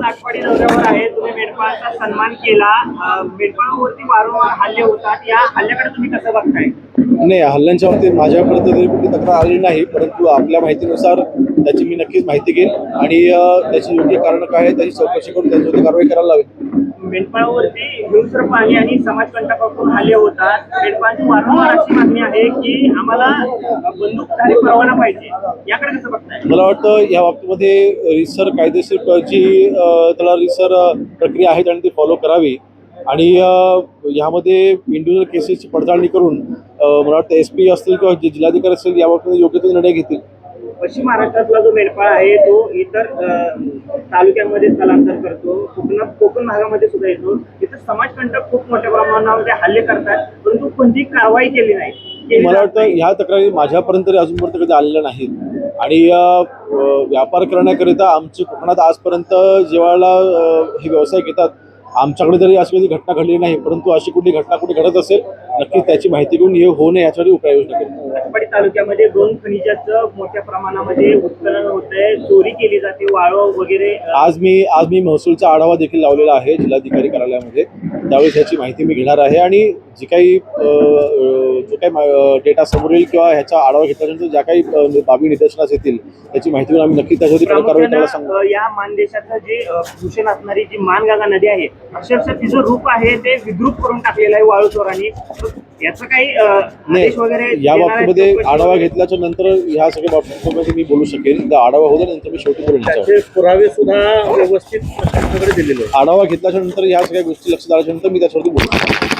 आज आटपाडी दौऱ्यावर आहे. तुम्ही मेंढपाळाचा सन्मान केला. मेंढपाळावरती वारंवार हल्ले होतात. या हल्ल्याकडे तुम्ही कसं बघताय? नाही, हल्ल्यांच्या बाबतीत माझ्यापर्यंत तरी कुठली तक्रार आलेली नाही, परंतु आपल्या माहितीनुसार त्याची मी नक्कीच माहिती घेईन आणि त्याची योग्य कारण काय आहे त्याची चौकशी करून त्याच्यावरती कारवाई करायला लावेल. मेंढपाळावरती हिंस्र पाणी आणि समाजकंटकाकडून हल्ले होतात. मेंढपाळांची वारंवार अशी मागणी आहे की आम्हाला बंदूकधारी परवाना पाहिजे. याकडे कसं बघताय? मला वाटतं या बाबतीमध्ये रीतसर कायदेशीर जी त्याला रीतसर प्रक्रिया आहे त्यांनी ती फॉलो करावी आणि यामध्ये इंडिव्हिज्युअल केसेसची पडताळणी करून मला वाटतं SP असतील किंवा जिल्हाधिकारी असतील या बाबतीत योग्य तो निर्णय घेतील. पश्चिम महाराष्ट्रातला जो मेंढपाळ आहे तो इतर तालुक्यांमध्ये स्थलांतर करतो. कोकण भागामध्ये सुद्धा येतो. इथं समाजकंटक खूप मोठ्या प्रमाणामध्ये हल्ले करतात, परंतु कोणतीही कारवाई केली नाही. मला वाटतं ह्या तक्रारी माझ्यापर्यंत तरी अजूनपर्यंत कधी आलेल्या नाहीत आणि व्यापार करण्याकरिता आमची कोकणात आजपर्यंत जेव्हा हे व्यवसाय घेतात आमच्याकडे तरी अशी कधी घटना घडली नाही, परंतु अशी कुठली घटना कुठे घडत असेल नक्कीच त्याची माहिती घेऊन हे होऊ नये याच्यावर उपाययोजना करू. आटपाडी तालुक्यामध्ये 2 खनिजाचं मोठ्या प्रमाणामध्ये उत्खनन होतंय, चोरी केली जाते, वाळू वगैरे. आज मी महसूलचा आढावा देखील लावलेला आहे जिल्हाधिकारी कार्यालयामध्ये. त्यावेळेस याची माहिती मी घेणार आहे आणि जी काही जो काही डेटा समोर येईल किंवा ह्याचा आढावा घेतल्यानंतर ज्या काही बाबी निदर्शनास येतील त्याची माहिती घेऊन आम्ही नक्कीच त्याच्यावरती कारवाई करायला सांगू. या मानदेशाचं जे भूषण असणारी जी मानगंगा नदी आहे, अक्षरशः तिचं रूप आहे ते विद्रूप करून टाकलेलं आहे वाळू चोरांनी. याचं काही आदेश वगैरे या बाबतीमध्ये आढावा घेतल्याच्या नंतर ह्या सगळ्या बाबतीमध्ये मी बोलू शकेन. त्या आढावा होऊ नंतर मी शेवटी बोलून पुरावे सुद्धा व्यवस्थित दिलेले. आढावा घेतल्याच्या नंतर ह्या सगळ्या गोष्टी लक्षात आल्याच्या नंतर मी त्याच्यावरती बोलू.